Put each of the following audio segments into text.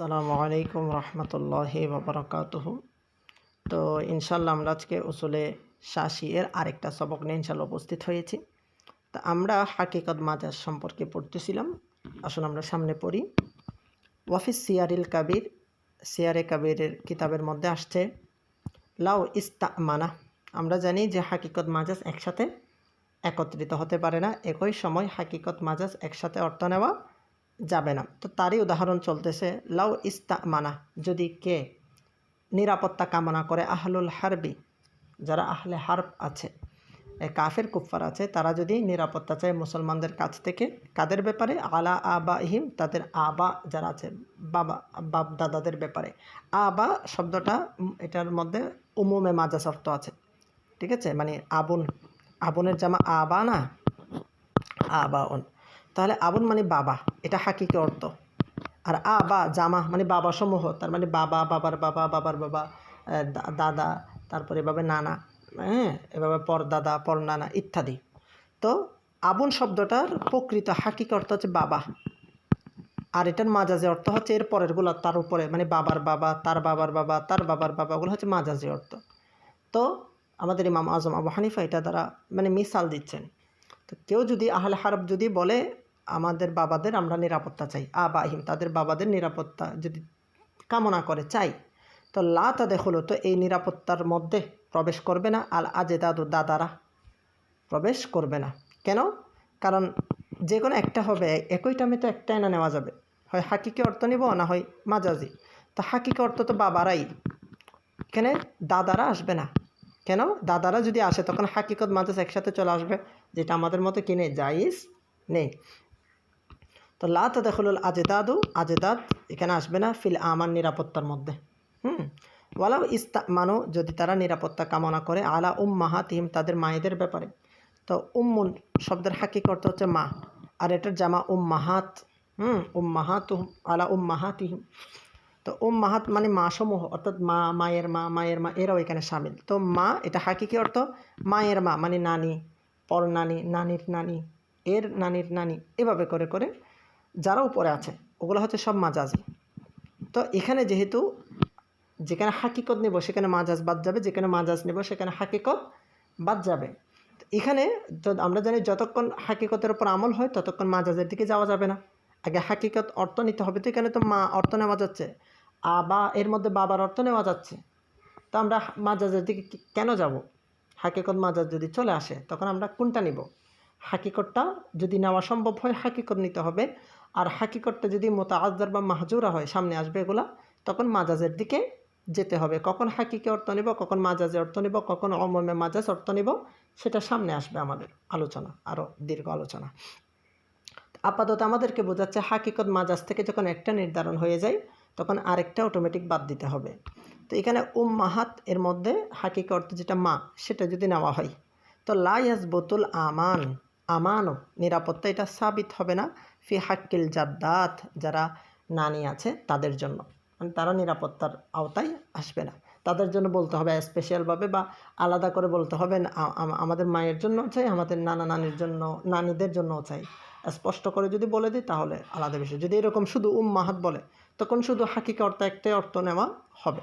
আসসালামু আলাইকুম রহমতুল্লাহি ওবরাকাতুহু। তো ইনশাল্লাহ আমরা আজকে উসুলে শাসি এর আরেকটা সবক নিয়ে ইনশাল্লাহ উপস্থিত হয়েছি। তা আমরা হাকিকত মাজাজ সম্পর্কে পড়তেছিলাম। আসুন আমরা সামনে পড়ি। ওয়াফিস সিয়ারিল কাবির, সিয়ারে কাবিরের কিতাবের মধ্যে আসছে লাউ ইস্তামানা। আমরা জানি যে হাকিকত মাজাজ একসাথে একত্রিত হতে পারে না, একই সময় হাকিকত মাজাজ একসাথে অর্থ নেওয়া যাবে না। তো তারই উদাহরণ চলতেছে লাউ ইস্তামানা, যদি কে নিরাপত্তা কামনা করে, আহলুল হারবি, যারা আহলে হারব আছে, কাফের কুফার আছে, তারা যদি নিরাপত্তা চায় মুসলমানদের কাছ থেকে, কাদের ব্যাপারে? আলা আবা ইহিম, তাদের আবা যারা আছে, বাবা বাপ দাদাদের ব্যাপারে। আবা শব্দটা এটার মধ্যে উমুমে মাজাজ অর্থ আছে, ঠিক আছে? মানে আবুন, আবুনের জামা আবা না, আবাউন। তাহলে আবুন মানে বাবা, এটা হাকিকি অর্থ। আর আবা জামা মানে বাবা সমূহ, তার মানে বাবা, বাবার বাবা, বাবার বাবা, দাদা, তারপরে এভাবে নানা, হ্যাঁ, এভাবে পরদাদা, পরনানা ইত্যাদি। তো আবুন শব্দটার প্রকৃত হাকিকি অর্থ হচ্ছে বাবা, আর এটার মাজাজি অর্থ হচ্ছে এর পরেরগুলো, তার উপরে, মানে বাবার বাবা, তার বাবার বাবা, তার বাবার বাবা, ওগুলো হচ্ছে মাজাজি অর্থ। তো আমাদের ইমাম আজম আবু হানিফা এটা দ্বারা মানে মিসাল দিচ্ছেন। তো কেউ যদি আহলে হারব যদি বলে আমাদের বাবাদের আমরা নিরাপত্তা চাই, আবাহিম, তাদের বাবাদের নিরাপত্তা যদি কামনা করে, চাই, তো লা তা দেখলো, তো এই নিরাপত্তার মধ্যে প্রবেশ করবে না আল আজেদাদু, দাদারা প্রবেশ করবে না। কেন? কারণ যে কোনো একটা হবে, একই টাইমে তো একটাই না নেওয়া যাবে, হয় হাকিকি অর্থ নিব না হয় মাজাজি। তো হাকিকি অর্থ তো বাবারাই, এখানে দাদারা আসবে না। কেন? দাদারা যদি আসে তখন হাকিকত মাজাজ একসাথে চলে আসবে, যেটা আমাদের মতো কিনে জায়েজ নেই। তো লা তাদখুলুল আজদাদু, আজদাদ এখানে আসবে না ফিল আমান, নিরাপত্তার মধ্যে। ওয়ালাউ ইস্তামানু, যদি তারা নিরাপত্তা কামনা করে, আলা উম্মাহাতিহিম, তাদের মায়েদের ব্যাপারে। তো উম্মুন শব্দের হাকিকত অর্থ হচ্ছে মা, আর এটার জামা উম্মাহাত। উম্মাহাতুহুম, আলা উম্মাহাতিহিম। তো উম্মাহাত মানে মা সমূহ, অর্থাৎ মা, মায়ের মা, মায়ের মা, এরাও এখানে শামিল। তো মা এটা হাকিকি অর্থ মায়ের মা, মানে নানি, পর নানি, নানির নানি, এর নানির নানি, এভাবে করে করে যারা উপরে আছে ওগুলো হচ্ছে সব মাজাজি। তো এখানে যেহেতু যেখানে হাকিকত নেব সেখানে মাজাজ বাদ যাবে, যেখানে মাজাজ নেব সেখানে হাকিকত বাদ যাবে। এখানে আমরা জানি যতক্ষণ হাকিকতের উপর আমল হয় ততক্ষণ মাজাজের দিকে যাওয়া যাবে না, আগে হাকিকত অর্থ নিতে হবে। তো এখানে তো মা অর্থ নেওয়া যাচ্ছে, আবা এর মধ্যে বাবার অর্থ নেওয়া যাচ্ছে, তো আমরা মাজাজের দিকে কেন যাব? হাকিকত মাজাজ যদি চলে আসে তখন আমরা কোনটা নিব? হাকিকতটা যদি নেওয়া সম্ভব হয় হাকিকত নিতে হবে, আর হাকিকতটা যদি মোতাআজ্জার বা মাহজুরা হয়, সামনে আসবে এগুলা, তখন মাজাজের দিকে যেতে হবে। কখন হাকিকি অর্থ নিব, কখন মাজাজে অর্থ নিব, কখন অমমে মাজাজ অর্থ নিব, সেটা সামনে আসবে আমাদের আলোচনা, আরও দীর্ঘ আলোচনা। আপাতত আমাদেরকে বোঝাচ্ছে হাকিকত মাজাজ থেকে যখন একটা নির্ধারণ হয়ে যায় তখন আরেকটা অটোমেটিক বাদ দিতে হবে। তো এখানে উম্মাহাত এর মধ্যে হাকিকত অর্থ যেটা মা, সেটা যদি নেওয়া হয় তো লা ইয়াজবুতুল আমান, আমানও নিরাপত্তা, এটা সাবিত হবে না ফি হাক্কিল জাদ্দাত, যারা নানি আছে তাদের জন্য, মানে তারা নিরাপত্তার আওতায় আসবে না। তাদের জন্য বলতে হবে স্পেশালভাবে বা আলাদা করে বলতে হবে, আমাদের মায়ের জন্য চাই, আমাদের নানা নানির জন্য, নানিদের জন্যও চাই। স্পষ্ট করে যদি বলে দিই তাহলে আলাদা বিষয়। যদি এরকম শুধু উম্মাহাত বলে তখন শুধু হাকিকা অর্থ একটাই অর্থ নেওয়া হবে।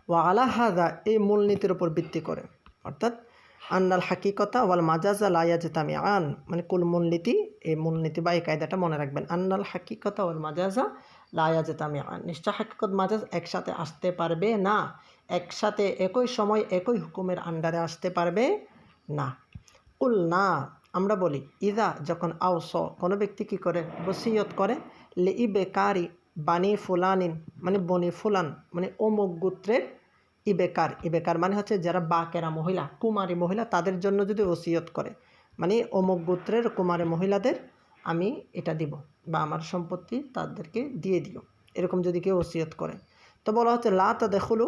ওয়া আলা হাযা, এই মূলনীতির উপর ভিত্তি করে, অর্থাৎ আন্নাল হাকিকতা ওয়াল মাজাজা লা ইয়াজতামিআন, মানে কুল মূলনীতি, এই মূলনীতি বা এই কায়দাটা মনে রাখবেন। আন্নাল হাকিকতা ওয়াল মাজাজা লা ইয়াজতামিআন, নিশ্চয় হাকিকত মাজাজ একসাথে আসতে পারবে না, একসাথে একই সময় একই হুকুমের আন্ডারে আসতে পারবে না। কুল না, আমরা বলি ইদা, যখন আওস, কোনো ব্যক্তি কী করে, বসিয়ত করে, লে ইবেকারি বানি ফুলানিন, মানে বনি ফুলান, মানে অমুক গোত্রের ইবেকার, ইবেকার মানে হচ্ছে যারা বাকেরা মহিলা, কুমারী মহিলা, তাদের জন্য যদি ওসিয়ত করে, মানে অমুক গোত্রের কুমারী মহিলাদের আমি এটা দিব, বা আমার সম্পত্তি তাদেরকে দিয়ে দিও, এরকম যদি কেউ ওসিয়ত করে, তো বলা হচ্ছে লা তাদখুলু,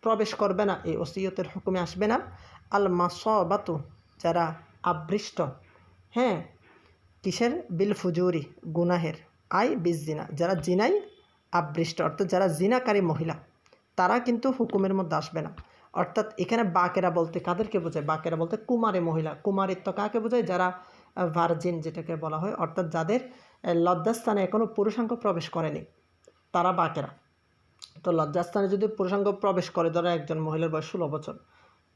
প্রবেশ করবে না, এই ওসিয়তের হুকুমে আসবে না, আল মাসাবাতু, যারা আবৃষ্ট, হ্যাঁ, কিসের? বিল ফুজুরি, গুনাহের, আই বিজিনা, যারা জিনাই আবৃষ্ট, অর্থাৎ যারা জিনাকারী মহিলা, তারা কিন্তু হুকুমের মধ্যে আসবে না। অর্থাৎ এখানে বাকেরা বলতে কাদেরকে বোঝায়? বাকেরা বলতে কুমারী মহিলা। কুমারিত্ব কাকে বোঝায়? যারা ভার্জিন যেটাকে বলা হয়, অর্থাৎ যাদের লজ্জাস্থানে এখনও পুরুষাঙ্গ প্রবেশ করেনি, তারা বাকেরা। তো লজ্জাস্থানে যদি পুরুষাঙ্গ প্রবেশ করে, ধরো একজন মহিলার বয়স 16 বছর,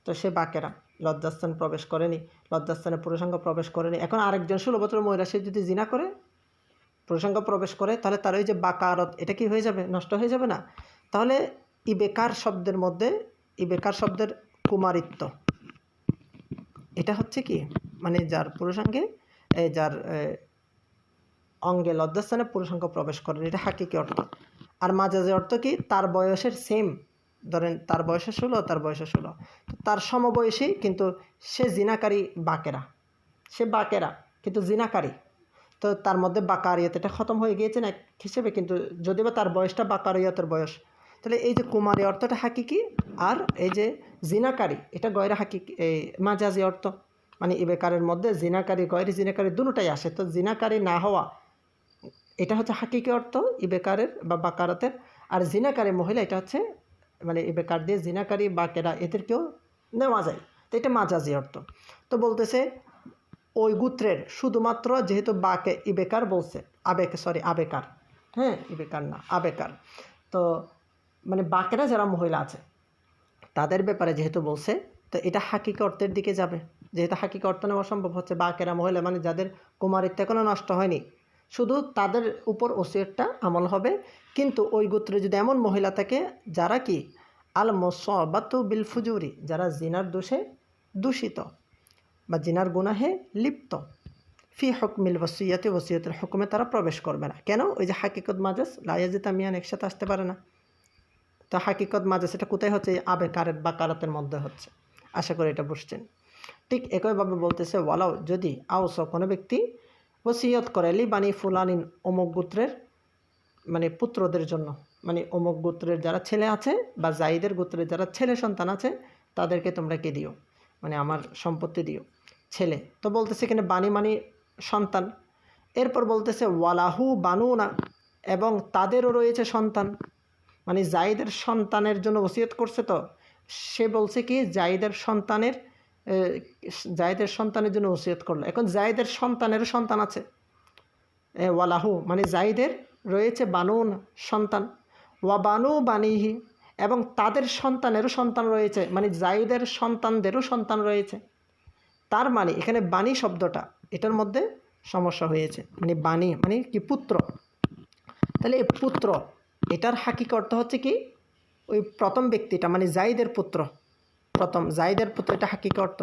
তো সে বাকেরা, লজ্জাস্থান প্রবেশ করেনি, লজ্জাস্থানে পুরুষাঙ্গ প্রবেশ করেনি। এখন আরেকজন 16 বছরের মহিলা সে যদি জিনা করে, পুরুষাঙ্গ প্রবেশ করে, তাহলে তার ওই যে বাকারত, এটা কি হয়ে যাবে? নষ্ট হয়ে যাবে না? তাহলে ইবেকার শব্দের মধ্যে, ইবেকার শব্দের কুমারিত্ব, এটা হচ্ছে কি, মানে যার পুরুষাঙ্গে, যার অঙ্গে লজ্জাস্থানে পুরুষাঙ্গ প্রবেশ করেন, এটা হাকিকি অর্থ। আর মাজাজি অর্থ কি, তার বয়সের সেম, ধরেন তার বয়সে 16, তার বয়সে 16, তো তার সমবয়সী, কিন্তু সে জিনাকারী বাকেরা, সে বাকেরা কিন্তু জিনাকারী, তো তার মধ্যে বাকারিয়ত এটা খতম হয়ে গিয়েছে না হিসেবে, কিন্তু যদিও বা তার বয়সটা বাকারিয়তের বয়স, তাহলে এই যে কুমারী অর্থটা হাকিকি, আর এই যে জিনাকারী এটা গয়রা হাকিকি, এই মাজাজি অর্থ। মানে ইবেকারের মধ্যে জিনাকারী গয়রি জিনাকারী দুটোটাই আসে, তো জিনাকারী না হওয়া এটা হচ্ছে হাকিকি অর্থ ইবেকারের বা বাকারতের। আর জিনাকারী মহিলা এটা হচ্ছে, মানে ইবেকার দিয়ে জিনাকারী বাকেরা এদেরকেও নেওয়া যায়, তো এটা মাজাজি অর্থ। তো বলতেছে ওই গোত্রের শুধুমাত্র, যেহেতু বাকে ইবেকার বলছে, আবেকার, হ্যাঁ ইবেকার না আবেকার, তো মানে বাকেরা যারা মহিলা আছে তাদের ব্যাপারে যেহেতু বলছে, তো এটা হাকিকি অর্থের দিকে যাবে। যেহেতু হাকিকি অর্থ নেওয়া সম্ভব হচ্ছে, বাকেরা মহিলা মানে যাদের কুমারিত্ব এখনও নষ্ট হয়নি, শুধু তাদের উপর ওসিয়তটা আমল হবে। কিন্তু ওই গোত্রে যদি এমন মহিলা থাকে যারা কি আল মুসাবাতু বিল ফুজুরি, যারা জিনার দোষে দূষিত বা জিনার গুনাহে লিপ্ত, ফি হুকমিল ওসিয়াতে, ওসিয়তের হুকুমে তারা প্রবেশ করবে না। কেন? ওই যে হাকিকত মাজাজ লায়াজিতা মিয়ান একসাথে আসতে পারে না। তো হাকিকত মাজাজ এটা কোথায় হচ্ছে? আবেকারের বা কারাতের মধ্যে হচ্ছে। আশা করি এটা বুঝছেন। ঠিক একইভাবে বলতেছে, ওয়ালাও যদি আওস কোনো ব্যক্তি ওসিয়ত করে লি বানি ফুলানিন, অমুক গোত্রের মানে পুত্রদের জন্য, মানে অমুক গোত্রের যারা ছেলে আছে বা জাইদের গোত্রের যারা ছেলে সন্তান আছে তাদেরকে তোমরা কে দিও, মানে আমার সম্পত্তি দিও, ছেলে। তো বলতেছে এখানে বানি মানে সন্তান। এরপর বলতেছে ওয়ালাহু বানুনা, এবং তাদেরও রয়েছে সন্তান, মানে জাইদের সন্তানের জন্য ওসিয়ত করছে। তো সে বলছে কি জাইদের সন্তানের জন্য ওসিয়ত করলো। এখন জাইদের সন্তানেরও সন্তান আছে, ওয়ালাহু মানে জাইদের রয়েছে বানুন সন্তান, ওয়া বানু বানিহি, এবং তাদের সন্তানেরও সন্তান রয়েছে, মানে জাইদের সন্তানদেরও সন্তান রয়েছে। তার মানে এখানে বাণী শব্দটা এটার মধ্যে সমস্যা হয়েছে, মানে বাণী মানে কি পুত্র। তাহলে এই পুত্র এটার হাকিক অর্থ হচ্ছে কি, ওই প্রথম ব্যক্তিটা মানে জাইদের পুত্র, প্রথম জাইদের পুত্র, এটা হাকিক অর্থ।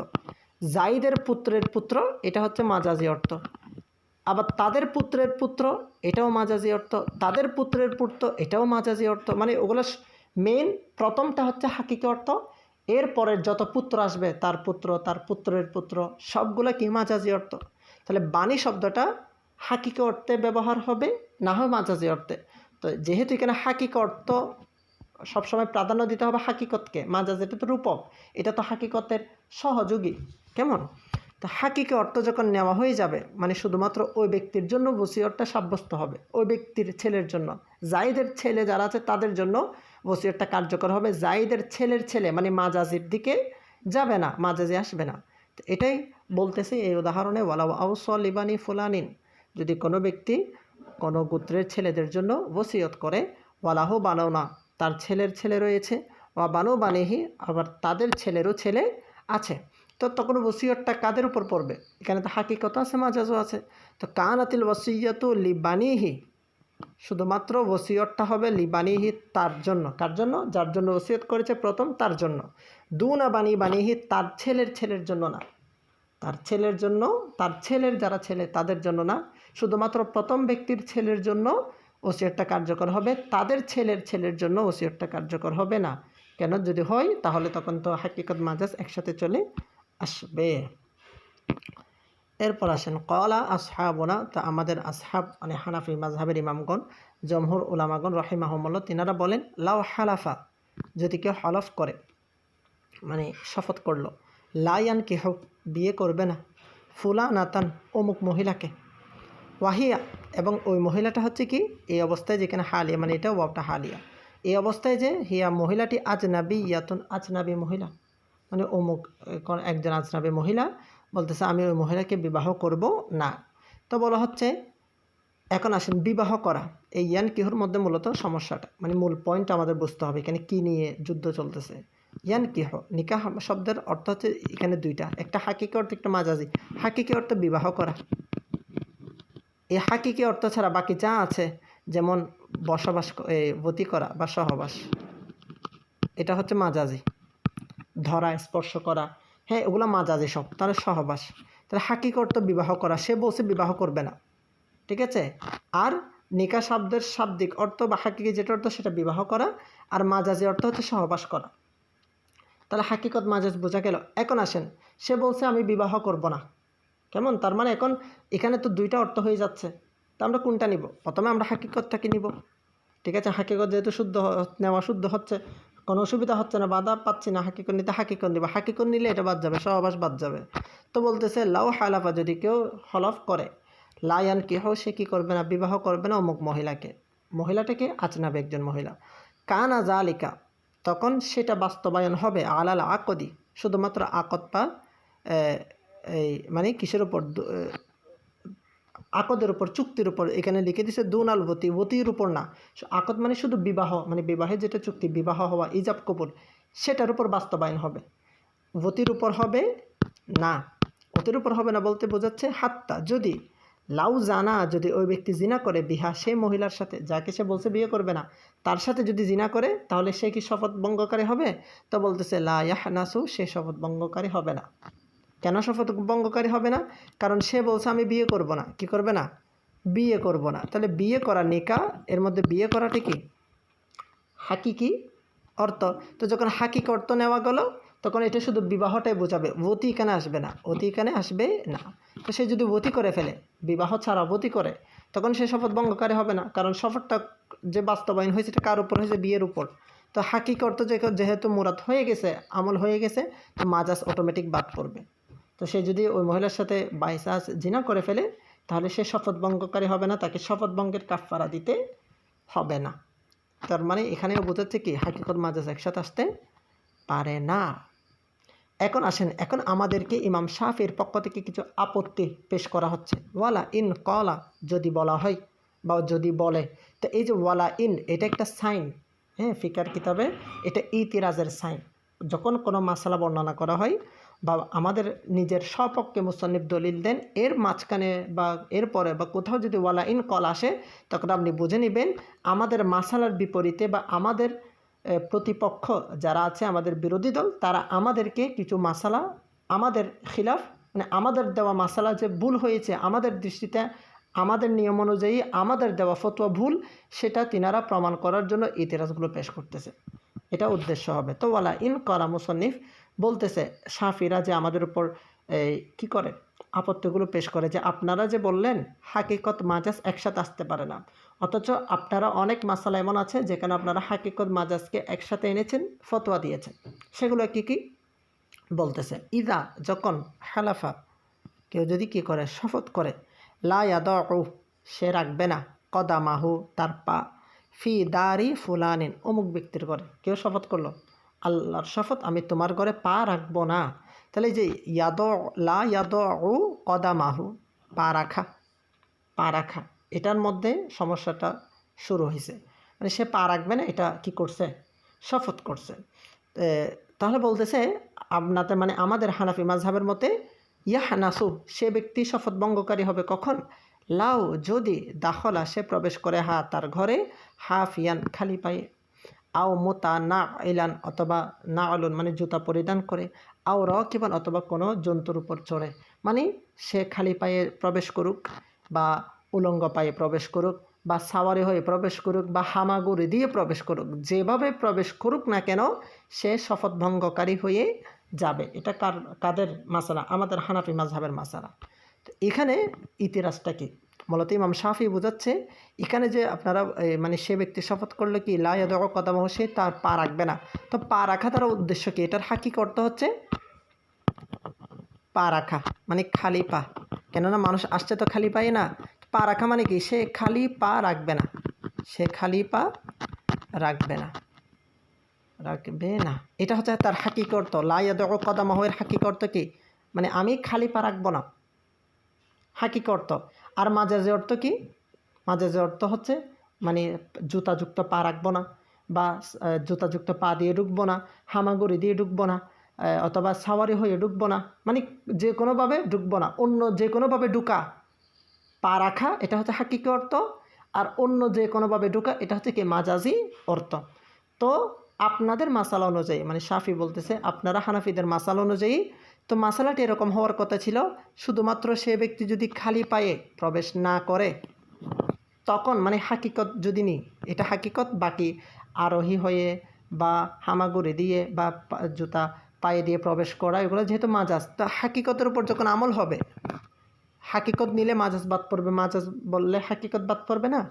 জাইদের পুত্রের পুত্র এটা হচ্ছে মাজাজি অর্থ। আবার তাদের পুত্রের পুত্র এটাও মাজাজি অর্থ, তাদের পুত্রের পুত্র এটাও মাজাজি অর্থ। মানে ওগুলো মেইন, প্রথমটা হচ্ছে হাকিকি অর্থ, এরপরের যত পুত্র আসবে তার পুত্র, তার পুত্রের পুত্র, সবগুলো কি মাজাজি অর্থ। তাহলে বাণী শব্দটা হাকিকি অর্থে ব্যবহার হবে, না হয় মাজাজি অর্থে। তো যেহেতু এখানে হাকিকি অর্থ সবসময় প্রাধান্য দিতে হবে হাকিকতকে, মাজাজ এটা তো রূপক, এটা তো হাকিকতের সহযোগী। কেমন? তো হাকিকি অর্থ যখন নেওয়া হয়ে যাবে, মানে শুধুমাত্র ওই ব্যক্তির জন্য ওসিয়তটা সাব্যস্ত হবে, ওই ব্যক্তির ছেলের জন্য, জাইদের ছেলে যারা আছে তাদের জন্য ওসিয়তটা কার্যকর হবে, জাইদের ছেলের ছেলে মানে মাজাজির দিকে যাবে না, মাজাজি আসবে না। তো এটাই বলতেছে এই উদাহরণে, ওয়ালাউ আউসা লিবানি ফুলানিন, যদি কোনো ব্যক্তি কোনো গোত্রের ছেলেদের জন্য ওসিয়ত করে, ওয়ালাহু বানাওনা, তার ছেলের ছেলে রয়েছে, ওয়া বানু বানিহি, আবার তাদের ছেলেরও ছেলে আছে, তো তখন ওসিয়তটা কাদের উপর পড়বে? এখানে তো হাকিকত আছে, মাজাজও আছে। তো কানাতিল ওসিয়তু লিবানিহি, শুধুমাত্র ওসিয়তটা হবে লিবানিহি, তার জন্য। কার জন্য? যার জন্য ওসিয়ত করেছে প্রথম, তার জন্য। দুনা বানি বানিহি, তার ছেলের ছেলের জন্য না, তার ছেলের জন্য, তার ছেলের যারা ছেলে তাদের জন্য না, শুধুমাত্র প্রথম ব্যক্তির ছেলের জন্য ওসিয়তটা কার্যকর হবে, তাদের ছেলের ছেলের জন্য ওসিয়তটা কার্যকর হবে না। কেন? যদি হয় তাহলে তখন তো হাকিকত মাজাজ একসাথে চলে আসবে। এরপর আসেন কলা আসহাবনা, তা আমাদের আসহাব মানে হানাফি মাযহাবের ইমামগণ, জমহুর উলামাগণ রহিমাহুমুল্লাহ, তিনারা বলেন লাউ হালাফা, যদি কেউ হলফ করে মানে শপথ করলো, লায়ান কেহ বিয়ে করবে না, ফুলা নাতান অমুক মহিলাকে, ওয়াহিয়া, এবং ওই মহিলাটা হচ্ছে কি এই অবস্থায়, যেখানে হালিয়া মানে এটা ওয়াবটা হালিয়া, এই অবস্থায় যে হিয়া মহিলাটি আজনাবি ইয়াতুন, আজনাবি মহিলা, মানে অমুক একজন আজনাবি মহিলা বলতেছে আমি ওই মহিলাকে বিবাহ করব না। তো বলা হচ্ছে এখন আসেন বিবাহ করা। এই ইয়ান কিহুর মধ্যে মূলত সমস্যাটা, মানে মূল পয়েন্ট আমাদের বুঝতে হবে এখানে কী নিয়ে যুদ্ধ চলতেছে। ইয়ান কিহ, নিকাহ শব্দের অর্থ হচ্ছে এখানে দুইটা, একটা হাকিকি অর্থ, একটা মাজাজি। হাকিকি অর্থ বিবাহ করা। এই হাকিকি অর্থ ছাড়া বাকি যা আছে, যেমন বসবাস বতি করা বা সহবাস, এটা হচ্ছে মাজাজি। ধরা, স্পর্শ করা, হ্যাঁ ওগুলো মাজাজি সব, তাহলে সহবাস। তাহলে হাকিকি অর্থ বিবাহ করা, সে বলছে বিবাহ করবে না, ঠিক আছে। আর নিকাহ শব্দের শাব্দিক অর্থ বা হাকিকি যেটা অর্থ সেটা বিবাহ করা, আর মাজাজি অর্থ হচ্ছে সহবাস করা। তাহলে হাকিকত মাজাজ বোঝা গেল। এখন আসেন, সে বলছে আমি বিবাহ করব না, কেমন? তার মানে এখন এখানে তো দুইটা অর্থ হয়ে যাচ্ছে, তা আমরা কোনটা নিব? প্রথমে আমরা হাকিকতটাকে নিব, ঠিক আছে। হাকিকত যেহেতু শুদ্ধ নেওয়া শুদ্ধ হচ্ছে, কোনো অসুবিধা হচ্ছে না, বাধা পাচ্ছি না, হাকিকত নিতে হাকিকত নিব। হাকিকত নিলে এটা বাদ যাবে, সহবাস বাদ যাবে। তো বলতেছে লাউ হালাফা, যদি কেউ হলফ করে, লায়ান কেহ, সে কী করবে না? বিবাহ করবে না অমুক মহিলাকে। মহিলাটাকে আজনাবি একজন মহিলা। কানা জালিকা, তখন সেটা বাস্তবায়ন হবে আলাল আকদি, শুধুমাত্র আকদ বা এই মানে কিসের উপর? আকদের উপর, চুক্তির উপর। এখানে লিখে দিছে দুনাল বতি, বতির উপর না। আকদ মানে শুধু বিবাহ, মানে বিবাহের যেটা চুক্তি, বিবাহ হওয়া, ইজাব কবুল, সেটার উপর বাস্তবায়ন হবে। বতির উপর হবে না। ওতির উপর হবে না বলতে বোঝাচ্ছে হাত্তা, যদি লাউ জানা, যদি ওই ব্যক্তি জিনা করে, বিহা সেই মহিলার সাথে, যাকে সে বলছে বিয়ে করবে না, তার সাথে যদি জিনা করে, তাহলে সে কি শপথ ভঙ্গকারী হবে? তো বলতেছে লা ইয়াহনাসু, সে শপথ ভঙ্গকারী হবে না। কেন শপথ ভঙ্গকারী হবে না? কারণ সে বলছে আমি বিয়ে করব না। কি করবে না? বিয়ে করব না। তাহলে বিয়ে করা, নিকাহ, এর মধ্যে বিয়ে করাটা কি হাকিকি অর্থ। তো যখন হাকিকি অর্থ নেওয়া গেল, তখন এটা শুধু বিবাহটাই বোঝাবে, বতি এখানে আসবে না, অতি এখানে আসবে না। তো সে যদি বতি করে ফেলে, বিবাহ ছাড়া বতি করে, তখন সে শপথ ভঙ্গকারী হবে না, কারণ শপথটা যে বাস্তবায়ন হয়েছে এটা কার উপর হয়েছে? বিয়ের উপর। তো হাকিকি অর্থ যেহেতু মুরাদ হয়ে গেছে, আমল হয়ে গেছে, তো মাজাজ অটোমেটিক বাদ পড়বে। তো সে যদি ওই মহিলার সাথে বাইচান্স জিনা করে ফেলে, তাহলে সে শপথ ভঙ্গকারী হবে না, তাকে শপথ ভঙ্গের কাফফারা দিতে হবে না। তার মানে এখানেও বোঝাচ্ছে কি হাকিকত মাজাজ একসাথে আসতে পারে না। এখন আসেন, এখন আমাদেরকে ইমাম শাফির পক্ষ থেকে কিছু আপত্তি পেশ করা হচ্ছে। ওয়ালা ইন কলা, যদি বলা হয় বা যদি বলে, তো এই যে ওয়ালা ইন, এটা একটা সাইন, হ্যাঁ, ফিকার কিতাবে এটা ইতিরাজের সাইন। যখন কোনো মাসালা বর্ণনা করা হয় বা আমাদের নিজের স্বপক্ষে মুসান্নিফ দলিল দেন, এর মাঝখানে বা এরপরে বা কোথাও যদি ওয়ালা ইন কল আসে, তখন আপনি বুঝে নেবেন আমাদের মাসালার বিপরীতে বা আমাদের প্রতিপক্ষ যারা আছে, আমাদের বিরোধী দল, তারা আমাদেরকে কিছু মাসালা, আমাদের খিলাফ, মানে আমাদের দেওয়া মাসালা যে ভুল হয়েছে, আমাদের দৃষ্টিতে, আমাদের নিয়ম অনুযায়ী আমাদের দেওয়া ফতোয়া ভুল, সেটা তিনারা প্রমাণ করার জন্য ইতিরাজগুলো পেশ করতেছে। এটা উদ্দেশ্য হবে। তো ওয়ালা ইন কলা, মুসন্নিফ বলতেছে শাফিরা যে আমাদের উপর কি করে, আপত্তিগুলো পেশ করে, যে আপনারা যে বললেন হাকিকত মাজাজ একসাথে আসতে পারে না, অথচ আপনারা অনেক মাসালা এমন আছে যেখানে আপনারা হাকিকত মাজাজকে একসাথে এনেছেন, ফতোয়া দিয়েছেন। সেগুলো কি কি বলতেছে? ইদা, যখন, হালাফা, কেউ যদি কি করে, শপথ করে, লা ইয়াদাউ, সে রাখবে না, কদামাহু, তার পা, ফি দারি ফুলানিন, অমুক ব্যক্তির ঘরে। কেউ শপথ করলো, আল্লাহর শপথ, আমি তোমার ঘরে পা রাখবো না। তাহলে যে লা ইয়াদাউ কদামাহু, পা রাখা, পা রাখা, এটার মধ্যে সমস্যাটা শুরু হয়েছে। মানে সে পা রাখবে না, এটা কি করছে? শপথ করছে। তাহলে বলতেছে আপনাদের, মানে আমাদের হানাফি মাযহাবের মতে, ইয়াহনাসু, সে ব্যক্তি শপথ ভঙ্গকারী হবে কখন? লাউ, যদি, দাখলা, সে প্রবেশ করে, হা, তার ঘরে, হাফিয়ান, খালি পায়ে, আও মোতা না ইলান, অথবা না আলুন মানে জুতা পরিধান করে, আও রকিবান, অথবা কোনো জন্তুর উপর চড়ে। মানে সে খালি পায়ে প্রবেশ করুক, বা উলঙ্গ পায়ে প্রবেশ করুক, বা সাওয়ারি হয়ে প্রবেশ করুক, বা হামাগুড়ি দিয়ে প্রবেশ করুক, যেভাবে প্রবেশ করুক না কেন, সে শপথ ভঙ্গকারী হয়ে যাবে। এটা কাদের মাসালা? আমাদের হানাফি মাযহাবের মাসালা। তো এখানে ইতিরাজটা কি? মূলত ইমাম শাফি বোঝাচ্ছে এখানে যে আপনারা মানে সে ব্যক্তি শপথ করলে কি লা ইয়াদউ কদামাহু, সে তার পা রাখবে না। তো পা রাখা তার উদ্দেশ্য কি? এটার হাকিকত অর্থ হচ্ছে পা রাখা, মানে খালি পা। কেননা মানুষ আসছে তো খালি পায়ে না। পা রাখা মানে কি? সে খালি পা রাখবে না, সে খালি পা রাখবে না, রাখবে না। এটা হচ্ছে তার হাকিকত অর্থ। লা ইয়াদউ কদামাহু এর হাকিকত অর্থ কি? মানে আমি খালি পা রাখবো না, হাকিকত অর্থ। আর মাজাজি অর্থ কি? মাজাজের অর্থ হচ্ছে মানে জুতাযুক্ত পা রাখবো না, বা জুতাযুক্ত পা দিয়ে ঢুকবো না, হামাগুড়ি দিয়ে ঢুকবো না, অথবা সাওয়ারি হয়ে ঢুকবো না, মানে যে কোনোভাবে ঢুকবো না। অন্য যে কোনোভাবে ঢুকা, পা রাখা, এটা হচ্ছে হাকিকি অর্থ। আর অন্য যে কোনোভাবে ঢুকা, এটা হচ্ছে কি মাজাজি অর্থ। তো আপনাদের মাসালা অনুযায়ী, মানে শাফি বলতেছে আপনারা হানাফিদের মাসালা অনুযায়ী, তো মাসালাটি এরকম হওয়ার কথা ছিল, শুধুমাত্র সে ব্যক্তি যদি খালি পায়ে প্রবেশ না করে, তখন মানে হাকিকত যদি নিই, এটা হাকিকত, বাকি আরোহী হয়ে বা হামাগুড়ি দিয়ে বা জুতা পায়ে দিয়ে প্রবেশ করা, এগুলো যেহেতু মাজাজ, তো হাকিকতের উপর যখন আমল হবে, হাকিকত নিলে মাজাজ বাদ পড়বে, মাজাজ বললে হাকিকত বাদ পড়বে না।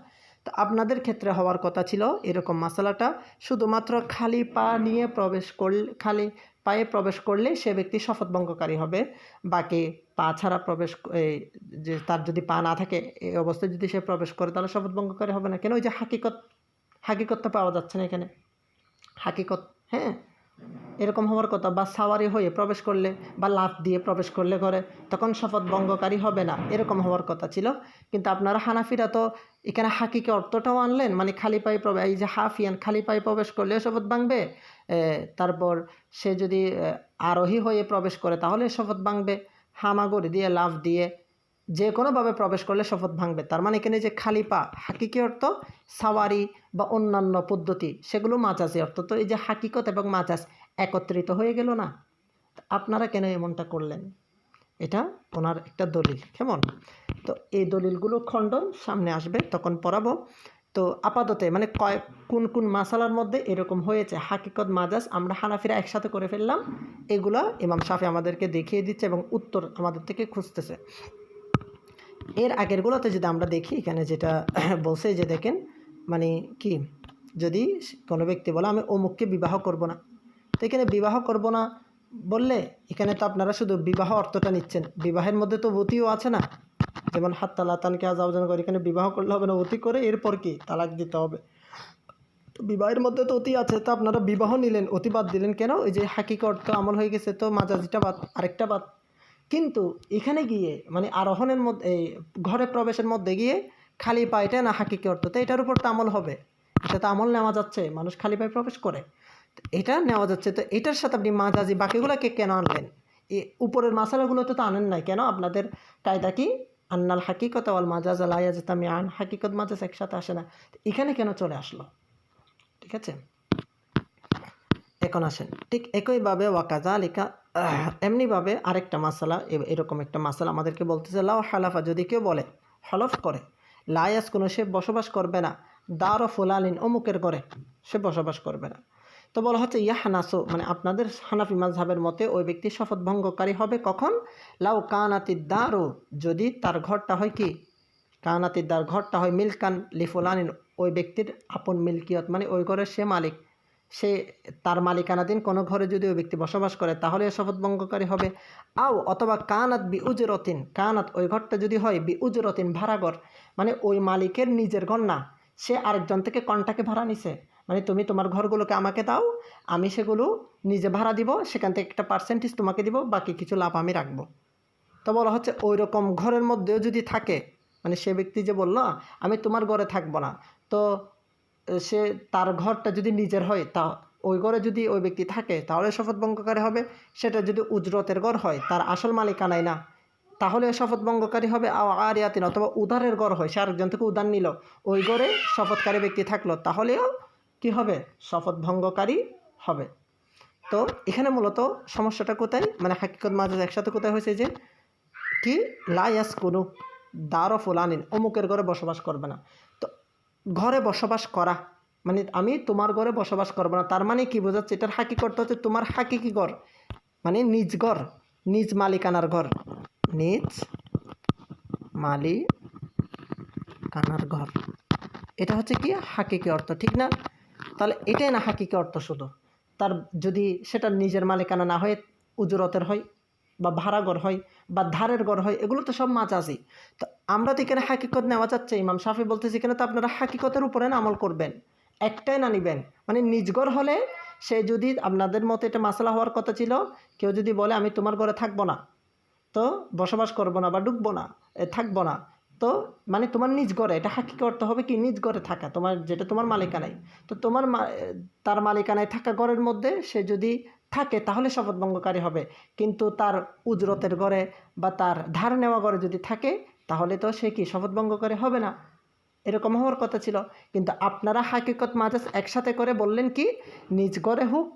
তো আপনাদের ক্ষেত্রে হওয়ার কথা ছিল এরকম মাসালাটা, শুধুমাত্র খালি পা নিয়ে প্রবেশ করলে, খালি পায়ে প্রবেশ করলে সে ব্যক্তি শপথ ভঙ্গকারী হবে। বাকি পা ছাড়া প্রবেশ, যে তার যদি পা না থাকে এই অবস্থায় যদি সে প্রবেশ করে, তাহলে শপথ ভঙ্গকারী হবে না। কেন? ওই যে হাকিকত তো পাওয়া যাচ্ছে না এখানে, হাকিকত, হ্যাঁ, এরকম হওয়ার কথা। বা সাওয়ারি হয়ে প্রবেশ করলে বা লাফ দিয়ে প্রবেশ করলে ঘরে, তখন শপথ ভঙ্গকারী হবে না, এরকম হওয়ার কথা ছিল। কিন্তু আপনারা হানাফিরা তো এখানে হাকিকে অর্থটাও আনলেন, মানে খালি পায়ে প্রবেশ, এই যে হাফিয়ান, খালি পায়ে প্রবেশ করলে শপথ ভাঙবে। তারপর সে যদি আরোহী হয়ে প্রবেশ করে তাহলে শপথ ভাঙবে, হামাগুড়ি দিয়ে লাফ দিয়ে যে কোনোভাবে প্রবেশ করলে শপথ ভাঙবে। তার মানে এখানে যে খালি পা হাকিকি অর্থ, সাওয়ারি বা অন্যান্য পদ্ধতি সেগুলো মাজাজি অর্থ। তো এই যে হাকিকত এবং মাজাজ একত্রিত হয়ে গেল না, আপনারা কেন এমনটা করলেন? এটা ওনার একটা দলিল, কেমন? তো এই দলিলগুলো খণ্ডন সামনে আসবে, তখন পড়াবো। তো আপাতত মানে কোন কোন মাসালার মধ্যে এরকম হয়েছে হাকিকত মাজাজ আমরা হানাফিরা একসাথে করে ফেললাম, এগুলা ইমাম শাফি আমাদেরকে দেখিয়ে দিচ্ছে এবং উত্তর আমাদের থেকে খুঁজতেছে। এর আগেরগুলোতে যদি আমরা দেখি, এখানে যেটা বলছে যে দেখেন, মানে কি, যদি কোনো ব্যক্তি বলে আমি অমুককে বিবাহ করব না, তো এখানে বিবাহ করব না বললে এখানে তো আপনারা শুধু বিবাহ অর্থটা নিচ্ছেন, বিবাহের মধ্যে তো অতিও আছে না। যেমন হাত তালাতানকে আজাওজান করে, এখানে বিবাহ করলে হবে না, অতি করে এরপর কি তালাক দিতে হবে। তো বিবাহের মধ্যে তো অতি আছে, তো আপনারা বিবাহ নিলেন, অতি বাদ দিলেন কেন? ওই যে হাকিকি অর্থ আমল হয়ে গেছে, তো মাজাজিটা বাদ, আরেকটা বাদ। কিন্তু এখানে গিয়ে মানে আরোহণের মধ্যে, এই ঘরে প্রবেশের মধ্যে গিয়ে খালি পায়েটা না হাকিকি অর্থ, তো এটার উপর তো আমল হবে, এটা তো আমল নেওয়া যাচ্ছে, মানুষ খালি পায়ে প্রবেশ করে, এটা নেওয়া যাচ্ছে। তো এটার সাথে আপনি মাজাজি বাকিগুলোকে কেন আনলেন? এই উপরের মাসালাগুলো তো আনেন নাই কেন? আপনাদের কায়দা কি? আন্নাল হাকিকত ওয়াল মাজাজ লা ইয়াজতামিআন, হাকিকত মাজাজ একসাথে আসে না, এখানে কেন চলে আসলো? ঠিক আছে, এখন আসেন ঠিক একইভাবে ওয়াকাযালিকা, এমনিভাবে আরেকটা মাসালা, এরকম একটা মাসালা আমাদেরকে বলতেছে, লাও হালাফা, যদি কেউ বলে, হলফ করে, লায়াস কোনো, সে বসবাস করবে না, দার ও ফুলালিন, অমুকের ঘরে সে বসবাস করবে না। তো বলা হচ্ছে ইয়াহনাসু, মানে আপনাদের হানাফি মাযহাবের মতে ওই ব্যক্তি শপথ ভঙ্গকারী হবে কখন? লাউ কানাতিদ দারু, যদি তার ঘরটা হয় কি, কানাতিদ দার, ঘরটা হয় মিলকান লিফুলানিন, ওই ব্যক্তির আপন মিলকিয়ত, মানে ওই ঘরের সে মালিক, সে তার মালিকানাধীন কোনো ঘরে যদি ওই ব্যক্তি বসবাস করে তাহলে শপথ ভঙ্গকারী হবে। আও অথবা কানাত বি উজরতিন, কানাত ওই ঘরটা যদি হয় বি উজরতিন, ভাড়া ঘর, মানে ওই মালিকের নিজের ঘর না, সে আরেকজন থেকে কন্টাকে ভাড়া নিছে, মানে তুমি তোমার ঘরগুলোকে আমাকে দাও, আমি সেগুলো নিজে ভাড়া দিব, সেখান থেকে একটা পার্সেন্টেজ তোমাকে দিব, বাকি কিছু লাভ আমি রাখবো। তো বলা হচ্ছে ওই রকম ঘরের মধ্যেও যদি থাকে, মানে সে ব্যক্তি যে বলল আমি তোমার ঘরে থাকবো না, তো সে তার ঘরটা যদি নিজের হয়, তা ওই ঘরে যদি ওই ব্যক্তি থাকে তাহলে শপথ ভঙ্গকারী হবে। সেটা যদি উজরতের ঘর হয়, তার আসল মালিকানায় না, তাহলে শপথ ভঙ্গকারী হবে। আর ইয়াতিন, অথবা উধারের ঘর হয়, সে আরেকজন থেকে উধার নিল, ওই ঘরে শপথকারী ব্যক্তি থাকলো, তাহলেও কি হবে? শপথ ভঙ্গকারী হবে। তো এখানে মূলত সমস্যাটা কোথায়, মানে হাকিকত মাজাজ একসাথে কোথায় হয়েছে, যে কি লায়াস কোনো দার ও ফুলানিন, অমুকের ঘরে বসবাস করবে না। তো ঘরে বসবাস করা মানে আমি তোমার ঘরে বসবাস করবো না, তার মানে কি বোঝাচ্ছে? এটার হাকিকত হচ্ছে তোমার হাকিকি ঘর, মানে নিজ ঘর, নিজ মালিকানার ঘর, নিজ মালিকানার ঘর, এটা হচ্ছে কি হাকিকি অর্থ, ঠিক না? তাহলে এটাই না হাকিকি অর্থ শুধু, তার যদি সেটা নিজের মালিকানা না হয়ে উজরতের হয় বা ভাড়া ঘর হয় বা ধারের ঘর হয়, এগুলো তো সব মাজাজি। তো আমরা তো এখানে হাকিকত নেওয়া যাচ্ছে, ইমাম শাফি বলতেছে এখানে তো আপনারা হাকিকতের উপরে না আমল করবেন, একটাই না নিবেন। মানে নিজ ঘর হলে সে যদি, আপনাদের মতো এটা মাসলা হওয়ার কথা ছিল, কেউ যদি বলে আমি তোমার ঘরে থাকবো না, তো বসবাস করবো না বা ঢুকবো না, থাকবো না, তো মানে তোমার নিজ ঘরে, এটা হাকিকি অর্থ হবে কি নিজ ঘরে থাকা, তোমার যেটা তোমার মালিকানায়। তো তোমার তার মালিকানায় থাকা ঘরের মধ্যে সে যদি থাকে তাহলে শপথ ভঙ্গকারী হবে, কিন্তু তার উজরতের ঘরে বা তার ধার নেওয়া ঘরে যদি থাকে তাহলে তো সে কি শপথ ভঙ্গকারী হবে না। এরকম হওয়ার কথা ছিল, কিন্তু আপনারা হাকিকত মাজাজ একসাথে করে বললেন কি নিজ ঘরে হোক,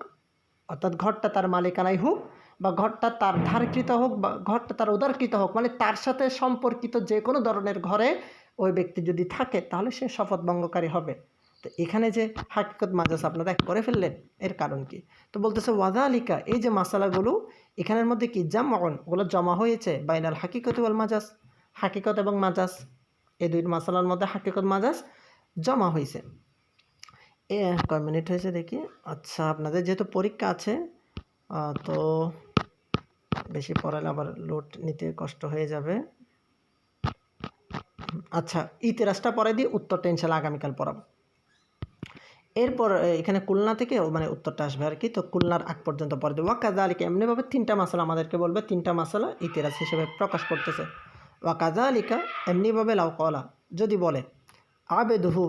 অর্থাৎ ঘরটা তার মালিকানায় হোক বা ঘরটা তার ধারকৃত হোক বা ঘরটা তার উদারকৃত হোক, মানে তার সাথে সম্পর্কিত যে কোনো ধরনের ঘরে ওই ব্যক্তি যদি থাকে তাহলে সে শপথ ভঙ্গকারী হবে। তো এখানে যে হাকিকত মাজাজ আপনারা এক করে ফেললেন, এর কারণ কি? তো বলতেছে ওয়াদা আলিকা, এই যে মাসালাগুলো এখানের মধ্যে কি জামন, ওগুলো জমা হয়েছে বাইনাল হাকিকত ওয়াল মাজাজ, হাকিকত এবং মাজাজ এই দুই মাসালার মধ্যে হাকিকত মাজাজ জমা হয়েছে। কয় মিনিট হয়েছে দেখি। আচ্ছা, আপনাদের যেহেতু পরীক্ষা আছে তো বেশি পড়ালে আবার লোড নিতে কষ্ট হয়ে যাবে। আচ্ছা, ইতিরাজটা পড়াই দিয়ে উত্তরটা ইনশাল্লাহ আগামীকাল পড়াবো। এরপর এখানে খুলনা থেকে মানে উত্তরটা আসবে আর কি। তো খুলনার আগ পর্যন্ত পড়ে দেবো। ওয়াকাজা আলিকা, এমনিভাবে 3টা মাসালা আমাদেরকে বলবে, 3টা মাসালা ইতিরাজ হিসেবে প্রকাশ করতেছে। ওয়াকাজা আলিকা, এমনিভাবে লাউ কলা, যদি বলে আবেদুহু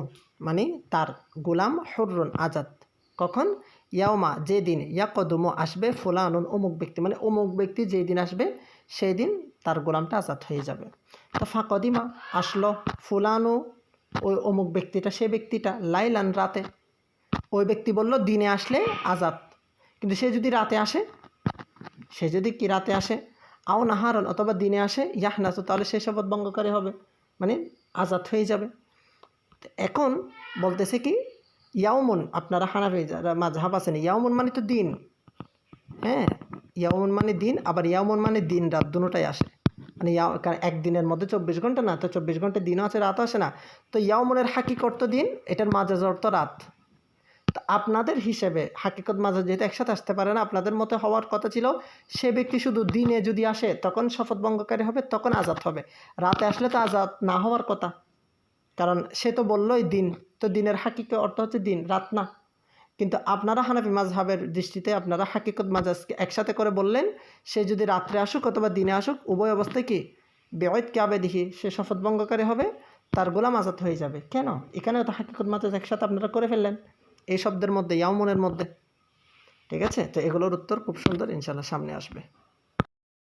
মানে তার গোলাম হুররুন আজাদ, কখন? ইয়াওমা যেদিন, ইয়াকদুমু আসবে, ফুলানুন অমুক ব্যক্তি, মানে অমুক ব্যক্তি যেই দিন আসবে সেই দিন তার গোলামটা আজাদ হয়ে যাবে। তো ফাকদিমা আসলো, ফুলানু ওই অমুক ব্যক্তিটা, সে ব্যক্তিটা লাইলান রাতে, ওই ব্যক্তি বলল দিনে আসলে আজাদ, কিন্তু সে যদি রাতে আসে, সে যদি কি রাতে আসে, আও নাহারন অথবা দিনে আসে, ইয়াহনাসু তাহলে সে শপথ ভঙ্গকারী হবে, মানে আজাদ হয়ে যাবে। এখন বলতেছে কি ইয়াউমুন, আপনারা হানাফি যারা মাযহাব আছেন, ইয়াউমুন মানে তো দিন, হ্যাঁ ইয়াউমুন মানে দিন, আবার ইয়াউমুন মানে দিন রাত দুটোটাই আসে, মানে একদিনের মধ্যে 24 ঘন্টা না, তো 24 ঘন্টা দিনও আছে রাতও আসে না। তো ইয়াউমুনের হাকিকত অর্থ দিন, এটার মাজাজ অর্থ রাত। তো আপনাদের হিসেবে হাকিকত মাজাজ যেহেতু একসাথে আসতে পারে না, আপনাদের মতে হওয়ার কথা ছিল সে ব্যক্তি শুধু দিনে যদি আসে তখন শপথ ভঙ্গকারী হবে, তখন আজাদ হবে, রাতে আসলে তো আজাদ না হওয়ার কথা, কারণ সে তো বললোই দিন, তো দিনের হাকিকত অর্থ হচ্ছে দিন, রাত না। কিন্তু আপনারা হানাফি মাযহাবের দৃষ্টিতে আপনারা হাকিকত মাজাজকে একসাথে করে বললেন সে যদি রাত্রে আসুক অথবা দিনে আসুক উভয় অবস্থায় কি বেয়ত কাবে দেখি সে শপথ ভঙ্গকারী হবে, তার গোলাম আজাদ হয়ে যাবে। কেন? এখানেও তো হাকিকত মাজাজ একসাথে আপনারা করে ফেললেন এই শব্দের মধ্যে, ইয়াউমুনের মধ্যে। ঠিক আছে, তো এগুলোর উত্তর খুব সুন্দর ইনশাল্লাহ সামনে আসবে।